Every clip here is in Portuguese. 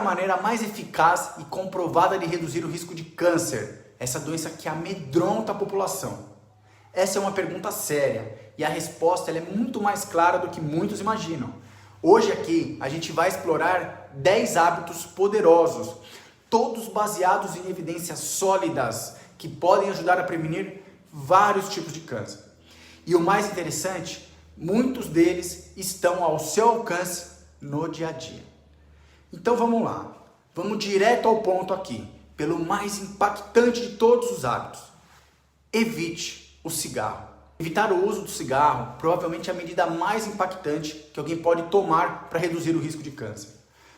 maneira mais eficaz e comprovada de reduzir o risco de câncer, essa doença que amedronta a população? Essa é uma pergunta séria e a resposta ela é muito mais clara do que muitos imaginam. Hoje aqui a gente vai explorar 10 hábitos poderosos, todos baseados em evidências sólidas que podem ajudar a prevenir vários tipos de câncer. E o mais interessante, muitos deles estão ao seu alcance no dia a dia. Então vamos lá, vamos direto ao ponto aqui, pelo mais impactante de todos os hábitos. Evite o cigarro. Evitar o uso do cigarro provavelmente é a medida mais impactante que alguém pode tomar para reduzir o risco de câncer.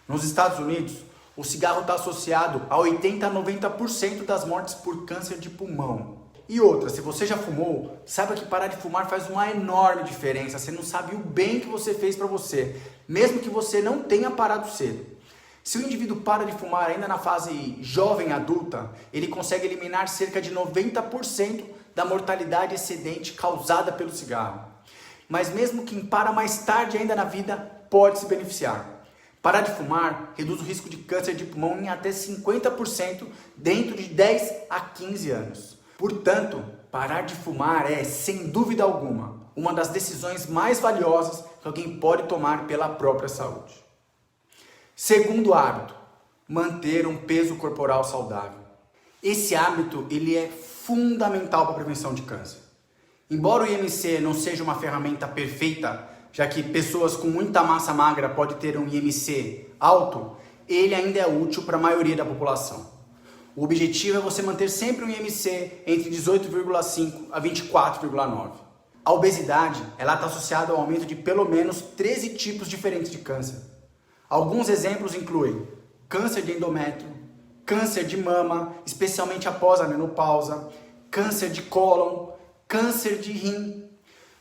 Nos Estados Unidos, o cigarro está associado a 80 a 90% das mortes por câncer de pulmão. E outra, se você já fumou, saiba que parar de fumar faz uma enorme diferença. Você não sabe o bem que você fez para você, mesmo que você não tenha parado cedo. Se o indivíduo para de fumar ainda na fase jovem adulta, ele consegue eliminar cerca de 90% da mortalidade excedente causada pelo cigarro. Mas mesmo quem para mais tarde ainda na vida pode se beneficiar. Parar de fumar reduz o risco de câncer de pulmão em até 50% dentro de 10 a 15 anos. Portanto, parar de fumar é, sem dúvida alguma, uma das decisões mais valiosas que alguém pode tomar pela própria saúde. Segundo hábito, manter um peso corporal saudável. Esse hábito ele é fundamental para a prevenção de câncer. Embora o IMC não seja uma ferramenta perfeita, já que pessoas com muita massa magra podem ter um IMC alto, ele ainda é útil para a maioria da população. O objetivo é você manter sempre um IMC entre 18,5 a 24,9. A obesidade ela está associada ao aumento de pelo menos 13 tipos diferentes de câncer. Alguns exemplos incluem câncer de endométrio, câncer de mama, especialmente após a menopausa, câncer de cólon, câncer de rim.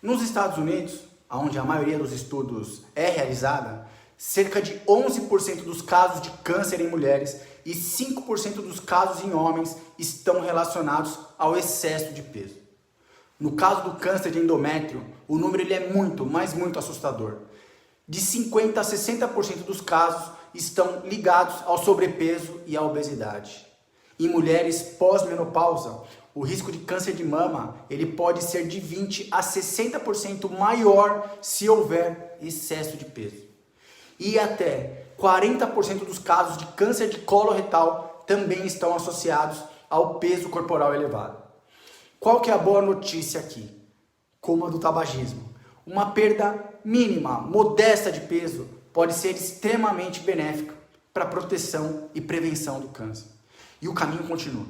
Nos Estados Unidos, onde a maioria dos estudos é realizada, cerca de 11% dos casos de câncer em mulheres e 5% dos casos em homens estão relacionados ao excesso de peso. No caso do câncer de endométrio, o número ele é muito, mas muito assustador. De 50% a 60% dos casos estão ligados ao sobrepeso e à obesidade. Em mulheres pós-menopausa, o risco de câncer de mama ele pode ser de 20% a 60% maior se houver excesso de peso. E até 40% dos casos de câncer de colo retal também estão associados ao peso corporal elevado. Qual que é a boa notícia aqui? Como a do tabagismo. Uma perda mínima, modesta de peso pode ser extremamente benéfica para a proteção e prevenção do câncer. E o caminho continua.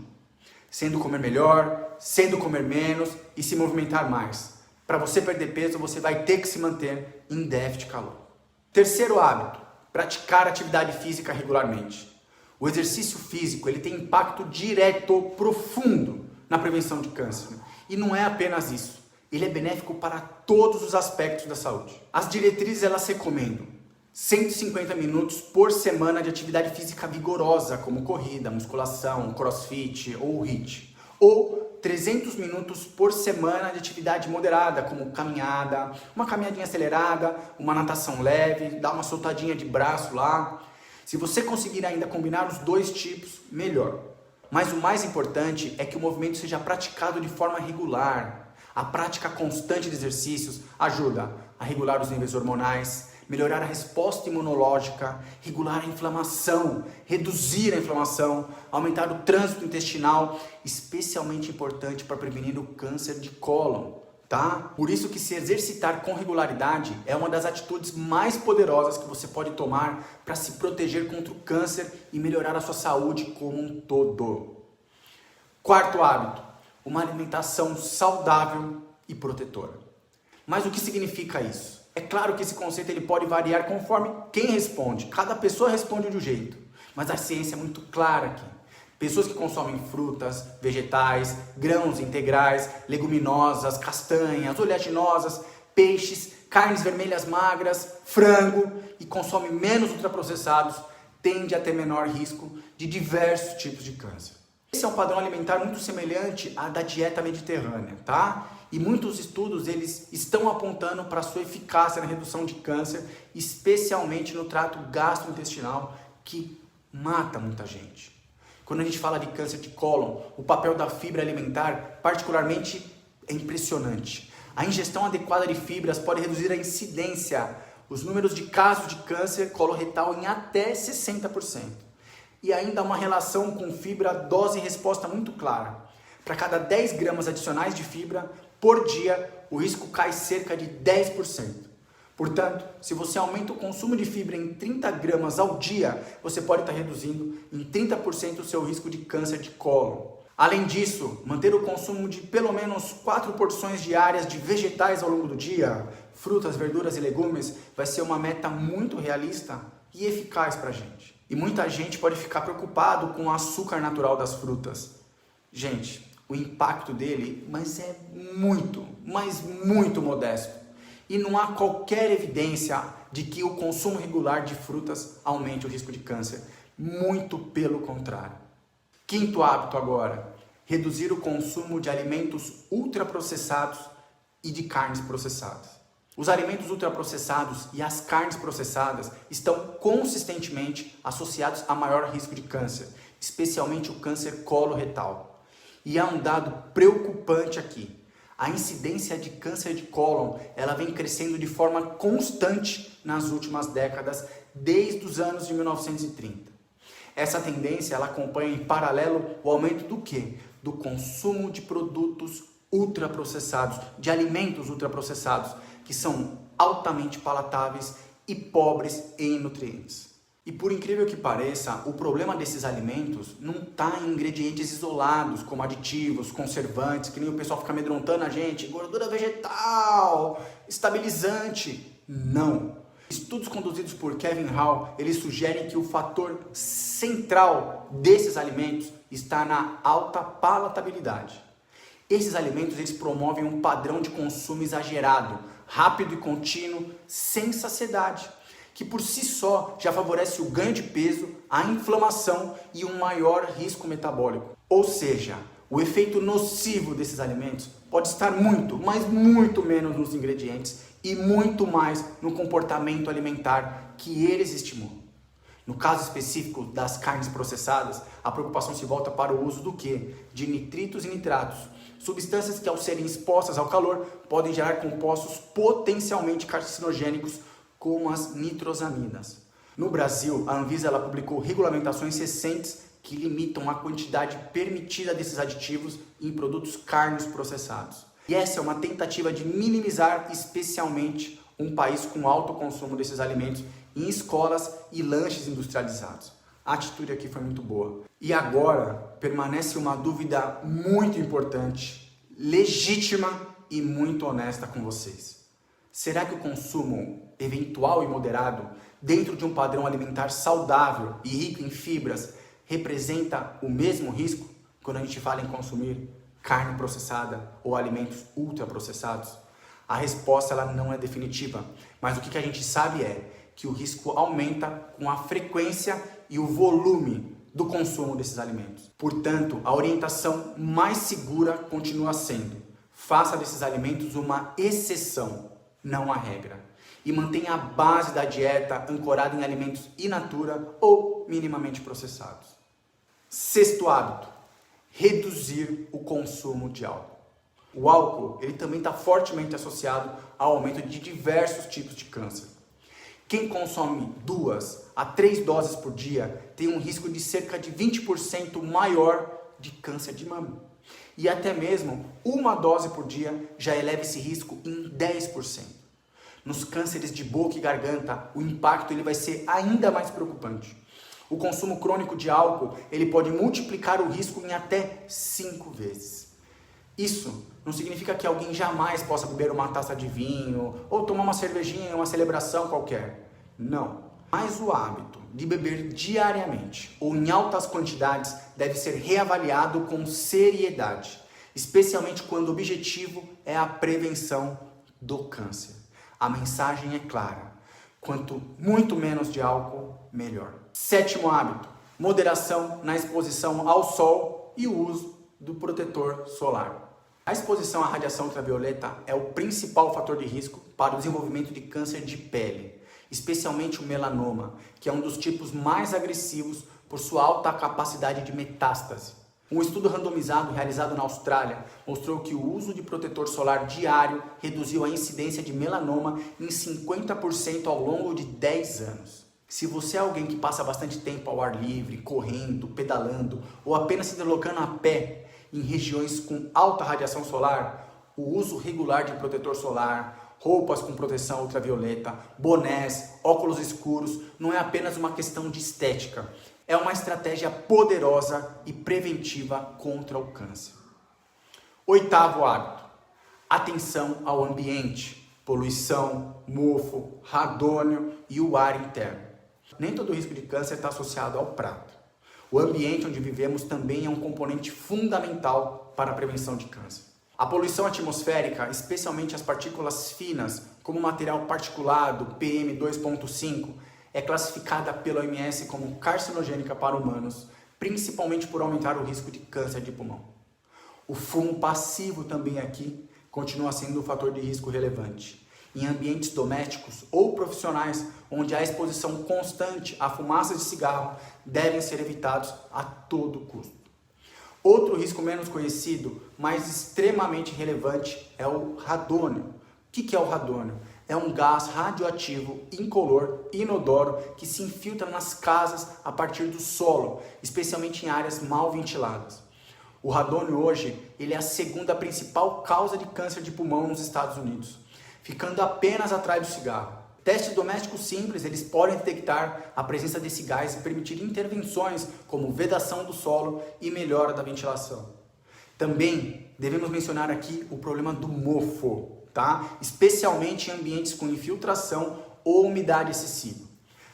Sendo comer melhor, sendo comer menos e se movimentar mais. Para você perder peso, você vai ter que se manter em déficit calórico. Terceiro hábito, praticar atividade física regularmente. O exercício físico ele tem impacto direto, profundo na prevenção de câncer. E não é apenas isso. Ele é benéfico para todos os aspectos da saúde. As diretrizes elas recomendam 150 minutos por semana de atividade física vigorosa, como corrida, musculação, crossfit ou HIIT. Ou 300 minutos por semana de atividade moderada, como caminhada, uma caminhadinha acelerada, uma natação leve, dar uma soltadinha de braço lá. Se você conseguir ainda combinar os dois tipos, melhor. Mas o mais importante é que o movimento seja praticado de forma regular. A prática constante de exercícios ajuda a regular os níveis hormonais, melhorar a resposta imunológica, regular a inflamação, reduzir a inflamação, aumentar o trânsito intestinal, especialmente importante para prevenir o câncer de cólon, tá? Por isso que se exercitar com regularidade é uma das atitudes mais poderosas que você pode tomar para se proteger contra o câncer e melhorar a sua saúde como um todo. Quarto hábito. Uma alimentação saudável e protetora. Mas o que significa isso? É claro que esse conceito ele pode variar conforme quem responde. Cada pessoa responde de um jeito. Mas a ciência é muito clara aqui. Pessoas que consomem frutas, vegetais, grãos integrais, leguminosas, castanhas, oleaginosas, peixes, carnes vermelhas magras, frango e consomem menos ultraprocessados tende a ter menor risco de diversos tipos de câncer. Esse é um padrão alimentar muito semelhante à da dieta mediterrânea, tá? E muitos estudos eles estão apontando para a sua eficácia na redução de câncer, especialmente no trato gastrointestinal, que mata muita gente. Quando a gente fala de câncer de cólon, o papel da fibra alimentar particularmente é impressionante. A ingestão adequada de fibras pode reduzir a incidência, os números de casos de câncer coloretal em até 60%. E ainda uma relação com fibra dose e resposta muito clara. Para cada 10 gramas adicionais de fibra por dia, o risco cai cerca de 10%. Portanto, se você aumenta o consumo de fibra em 30 gramas ao dia, você pode estar reduzindo em 30% o seu risco de câncer de cólon. Além disso, manter o consumo de pelo menos 4 porções diárias de vegetais ao longo do dia, frutas, verduras e legumes, vai ser uma meta muito realista e eficaz para a gente. E muita gente pode ficar preocupado com o açúcar natural das frutas. Gente, o impacto dele, mas é muito, mas muito modesto. E não há qualquer evidência de que o consumo regular de frutas aumente o risco de câncer. Muito pelo contrário. Quinto hábito agora, reduzir o consumo de alimentos ultraprocessados e de carnes processadas. Os alimentos ultraprocessados e as carnes processadas estão consistentemente associados a maior risco de câncer, especialmente o câncer coloretal. E há um dado preocupante aqui. A incidência de câncer de cólon, ela vem crescendo de forma constante nas últimas décadas, desde os anos de 1930. Essa tendência, ela acompanha em paralelo o aumento do quê? Do consumo de produtos ultraprocessados, de alimentos ultraprocessados, que são altamente palatáveis e pobres em nutrientes. E por incrível que pareça, o problema desses alimentos não está em ingredientes isolados, como aditivos, conservantes, que nem o pessoal fica amedrontando a gente, gordura vegetal, estabilizante. Não. Estudos conduzidos por Kevin Hall, eles sugerem que o fator central desses alimentos está na alta palatabilidade. Esses alimentos eles promovem um padrão de consumo exagerado, rápido e contínuo, sem saciedade, que por si só já favorece o ganho de peso, a inflamação e um maior risco metabólico. Ou seja, o efeito nocivo desses alimentos pode estar muito, mas muito menos nos ingredientes e muito mais no comportamento alimentar que eles estimulam. No caso específico das carnes processadas, a preocupação se volta para o uso do quê? De nitritos e nitratos, substâncias que ao serem expostas ao calor podem gerar compostos potencialmente carcinogênicos como as nitrosaminas. No Brasil, a Anvisa ela publicou regulamentações recentes que limitam a quantidade permitida desses aditivos em produtos carnes processados. E essa é uma tentativa de minimizar especialmente um país com alto consumo desses alimentos em escolas e lanches industrializados. A atitude aqui foi muito boa. E agora permanece uma dúvida muito importante, legítima e muito honesta com vocês. Será que o consumo eventual e moderado, dentro de um padrão alimentar saudável e rico em fibras, representa o mesmo risco quando a gente fala em consumir carne processada ou alimentos ultraprocessados? A resposta ela não é definitiva, mas o que a gente sabe é que o risco aumenta com a frequência e o volume do consumo desses alimentos. Portanto, a orientação mais segura continua sendo: faça desses alimentos uma exceção, não a regra. E mantenha a base da dieta ancorada em alimentos in natura ou minimamente processados. Sexto hábito: reduzir o consumo de álcool. O álcool ele também está fortemente associado ao aumento de diversos tipos de câncer. Quem consome 2 a 3 doses por dia tem um risco de cerca de 20% maior de câncer de mama. E até mesmo uma dose por dia já eleva esse risco em 10%. Nos cânceres de boca e garganta, o impacto ele vai ser ainda mais preocupante. O consumo crônico de álcool ele pode multiplicar o risco em até 5 vezes. Isso não significa que alguém jamais possa beber uma taça de vinho ou tomar uma cervejinha em uma celebração qualquer. Não. Mas o hábito de beber diariamente ou em altas quantidades deve ser reavaliado com seriedade, especialmente quando o objetivo é a prevenção do câncer. A mensagem é clara: quanto muito menos de álcool, melhor. Sétimo hábito: moderação na exposição ao sol e o uso do protetor solar. A exposição à radiação ultravioleta é o principal fator de risco para o desenvolvimento de câncer de pele, especialmente o melanoma, que é um dos tipos mais agressivos por sua alta capacidade de metástase. Um estudo randomizado realizado na Austrália mostrou que o uso de protetor solar diário reduziu a incidência de melanoma em 50% ao longo de 10 anos. Se você é alguém que passa bastante tempo ao ar livre, correndo, pedalando ou apenas se deslocando a pé em regiões com alta radiação solar, o uso regular de protetor solar, roupas com proteção ultravioleta, bonés, óculos escuros não é apenas uma questão de estética. É uma estratégia poderosa e preventiva contra o câncer. 8º hábito: atenção ao ambiente, poluição, mofo, radônio e o ar interno. Nem todo risco de câncer está associado ao prato. O ambiente onde vivemos também é um componente fundamental para a prevenção de câncer. A poluição atmosférica, especialmente as partículas finas, como o material particulado PM2.5, é classificada pela OMS como carcinogênica para humanos, principalmente por aumentar o risco de câncer de pulmão. O fumo passivo também aqui continua sendo um fator de risco relevante. Em ambientes domésticos ou profissionais, onde há exposição constante a fumaças de cigarro, devem ser evitados a todo custo. Outro risco menos conhecido, mas extremamente relevante, é o radônio. O que é o radônio? É um gás radioativo incolor, inodoro, que se infiltra nas casas a partir do solo, especialmente em áreas mal ventiladas. O radônio hoje ele é a segunda principal causa de câncer de pulmão nos Estados Unidos, ficando apenas atrás do cigarro. Testes domésticos simples, eles podem detectar a presença desse gás e permitir intervenções como vedação do solo e melhora da ventilação. Também devemos mencionar aqui o problema do mofo, tá? Especialmente em ambientes com infiltração ou umidade excessiva.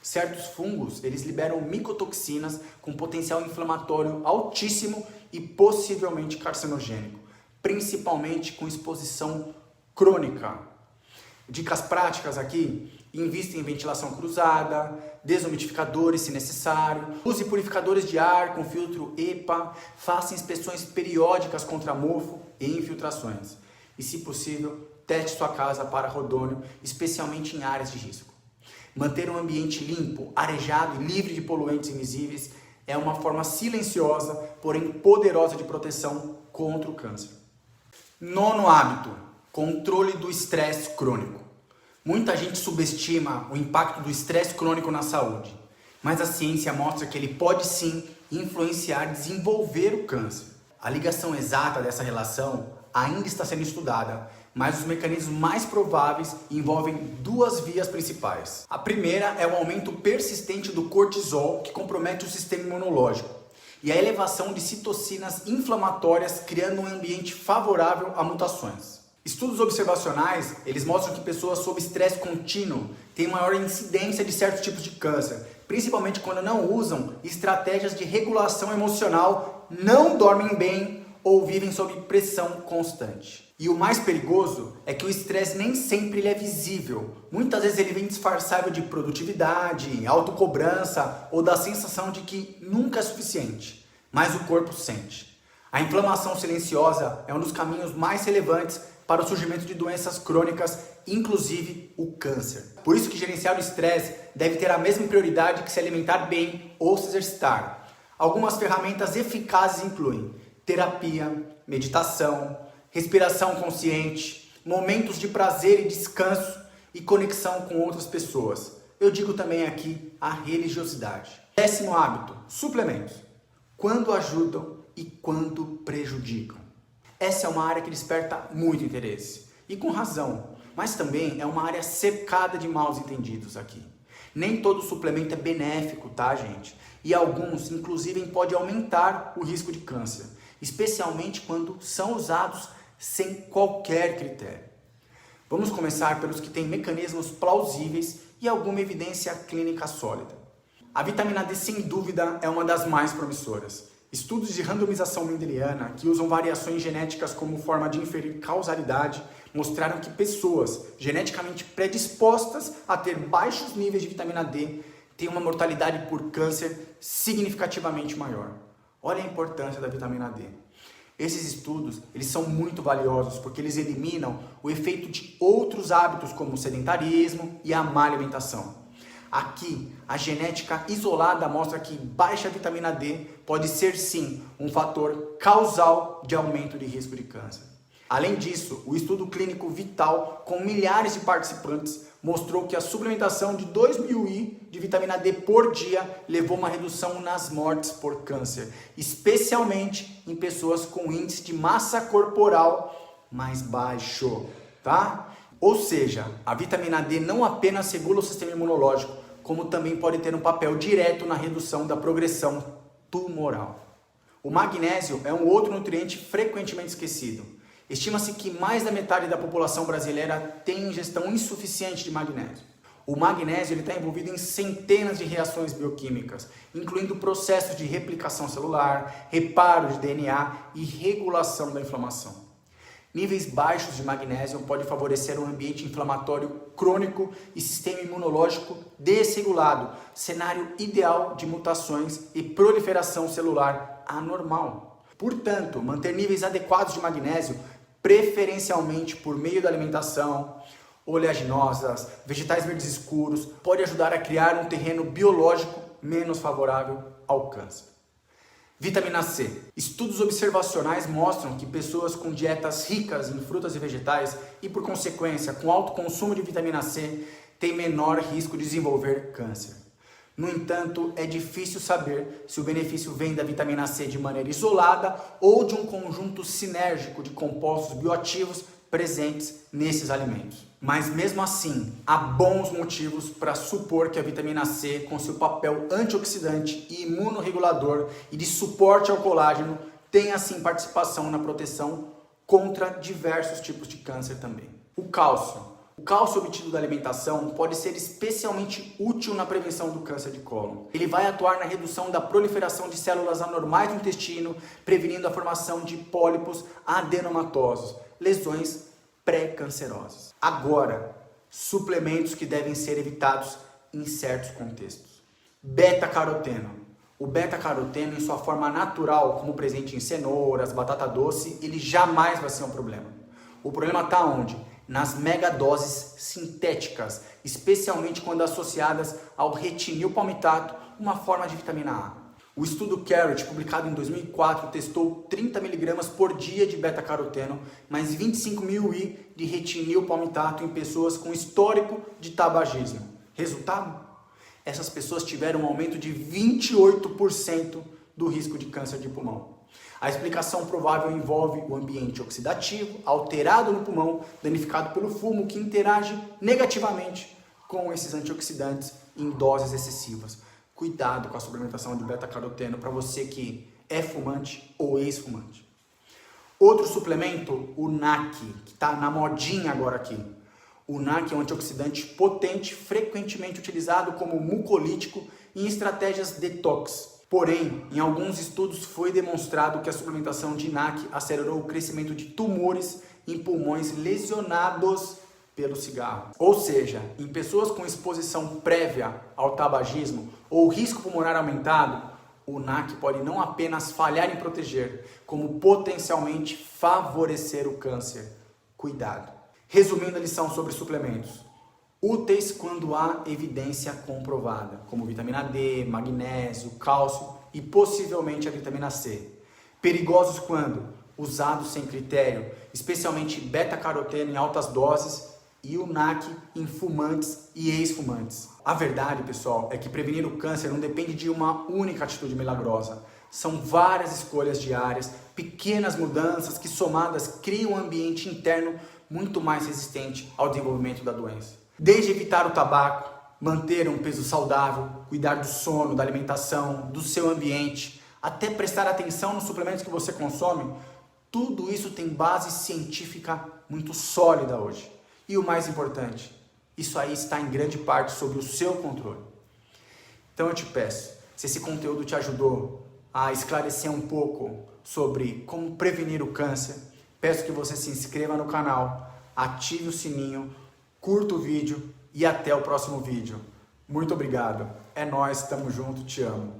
Certos fungos, eles liberam micotoxinas com potencial inflamatório altíssimo e possivelmente carcinogênico, principalmente com exposição crônica. Dicas práticas aqui: invista em ventilação cruzada, desumidificadores se necessário, use purificadores de ar com filtro EPA, faça inspeções periódicas contra mofo e infiltrações. E, se possível, teste sua casa para radônio, especialmente em áreas de risco. Manter um ambiente limpo, arejado e livre de poluentes invisíveis é uma forma silenciosa, porém poderosa de proteção contra o câncer. 9º hábito: controle do estresse crônico. Muita gente subestima o impacto do estresse crônico na saúde, mas a ciência mostra que ele pode sim influenciar e desenvolver o câncer. A ligação exata dessa relação ainda está sendo estudada, mas os mecanismos mais prováveis envolvem duas vias principais. A primeira é o aumento persistente do cortisol, que compromete o sistema imunológico, e a elevação de citocinas inflamatórias, criando um ambiente favorável a mutações. Estudos observacionais, eles mostram que pessoas sob estresse contínuo têm maior incidência de certos tipos de câncer, principalmente quando não usam estratégias de regulação emocional, não dormem bem ou vivem sob pressão constante. E o mais perigoso é que o estresse nem sempre ele é visível. Muitas vezes ele vem disfarçado de produtividade, autocobrança ou da sensação de que nunca é suficiente, mas o corpo sente. A inflamação silenciosa é um dos caminhos mais relevantes para o surgimento de doenças crônicas, inclusive o câncer. Por isso que gerenciar o estresse deve ter a mesma prioridade que se alimentar bem ou se exercitar. Algumas ferramentas eficazes incluem terapia, meditação, respiração consciente, momentos de prazer e descanso e conexão com outras pessoas. Eu digo também aqui a religiosidade. 10º hábito: suplementos. Quando ajudam e quando prejudicam. Essa é uma área que desperta muito interesse, e com razão, mas também é uma área cercada de maus entendidos aqui. Nem todo suplemento é benéfico, tá, gente? E alguns, inclusive, podem aumentar o risco de câncer, especialmente quando são usados sem qualquer critério. Vamos começar pelos que têm mecanismos plausíveis e alguma evidência clínica sólida. A vitamina D, sem dúvida, é uma das mais promissoras. Estudos de randomização mendeliana, que usam variações genéticas como forma de inferir causalidade, mostraram que pessoas geneticamente predispostas a ter baixos níveis de vitamina D têm uma mortalidade por câncer significativamente maior. Olha a importância da vitamina D. Esses estudos, eles são muito valiosos porque eles eliminam o efeito de outros hábitos como o sedentarismo e a má alimentação. Aqui, a genética isolada mostra que baixa vitamina D pode ser sim um fator causal de aumento de risco de câncer. Além disso, o estudo clínico Vital, com milhares de participantes, mostrou que a suplementação de 2.000 I de vitamina D por dia levou a uma redução nas mortes por câncer, especialmente em pessoas com índice de massa corporal mais baixo, tá? Ou seja, a vitamina D não apenas regula o sistema imunológico, como também pode ter um papel direto na redução da progressão tumoral. O magnésio é um outro nutriente frequentemente esquecido. Estima-se que mais da metade da população brasileira tem ingestão insuficiente de magnésio. O magnésio está envolvido em centenas de reações bioquímicas, incluindo processos de replicação celular, reparo de DNA e regulação da inflamação. Níveis baixos de magnésio podem favorecer um ambiente inflamatório crônico e sistema imunológico desregulado, cenário ideal de mutações e proliferação celular anormal. Portanto, manter níveis adequados de magnésio, preferencialmente por meio da alimentação, oleaginosas, vegetais verdes escuros, pode ajudar a criar um terreno biológico menos favorável ao câncer. Vitamina C. Estudos observacionais mostram que pessoas com dietas ricas em frutas e vegetais e, por consequência, com alto consumo de vitamina C, têm menor risco de desenvolver câncer. No entanto, é difícil saber se o benefício vem da vitamina C de maneira isolada ou de um conjunto sinérgico de compostos bioativos presentes nesses alimentos. Mas mesmo assim, há bons motivos para supor que a vitamina C, com seu papel antioxidante e imunorregulador e de suporte ao colágeno, tem assim participação na proteção contra diversos tipos de câncer também. O cálcio. O cálcio obtido da alimentação pode ser especialmente útil na prevenção do câncer de cólon. Ele vai atuar na redução da proliferação de células anormais do intestino, prevenindo a formação de pólipos adenomatosos, lesões pré-cancerosas. Agora, suplementos que devem ser evitados em certos contextos. Beta-caroteno. O beta-caroteno, em sua forma natural, como presente em cenouras, batata doce, ele jamais vai ser um problema. O problema está onde? Nas megadoses sintéticas, especialmente quando associadas ao retinil palmitato, uma forma de vitamina A. O estudo Carrot, publicado em 2004, testou 30 mg por dia de beta-caroteno, mais 25.000 I de retinil palmitato em pessoas com histórico de tabagismo. Resultado? Essas pessoas tiveram um aumento de 28% do risco de câncer de pulmão. A explicação provável envolve o ambiente oxidativo, alterado no pulmão, danificado pelo fumo, que interage negativamente com esses antioxidantes em doses excessivas. Cuidado com a suplementação de beta-caroteno para você que é fumante ou ex-fumante. Outro suplemento, o NAC, que está na modinha agora aqui. O NAC é um antioxidante potente, frequentemente utilizado como mucolítico em estratégias detox. Porém, em alguns estudos foi demonstrado que a suplementação de NAC acelerou o crescimento de tumores em pulmões lesionados pelo cigarro. Ou seja, em pessoas com exposição prévia ao tabagismo ou risco pulmonar aumentado, o NAC pode não apenas falhar em proteger, como potencialmente favorecer o câncer. Cuidado. Resumindo a lição sobre suplementos. Úteis quando há evidência comprovada, como vitamina D, magnésio, cálcio e possivelmente a vitamina C. Perigosos quando usados sem critério, especialmente beta-caroteno em altas doses e o NAC em fumantes e ex-fumantes. A verdade, pessoal, é que prevenir o câncer não depende de uma única atitude milagrosa. São várias escolhas diárias, pequenas mudanças que somadas criam um ambiente interno muito mais resistente ao desenvolvimento da doença. Desde evitar o tabaco, manter um peso saudável, cuidar do sono, da alimentação, do seu ambiente, até prestar atenção nos suplementos que você consome, tudo isso tem base científica muito sólida hoje. E o mais importante, isso aí está em grande parte sob o seu controle. Então eu te peço, se esse conteúdo te ajudou a esclarecer um pouco sobre como prevenir o câncer, peço que você se inscreva no canal, ative o sininho, curta o vídeo e até o próximo vídeo. Muito obrigado. É nóis, tamo junto, te amo.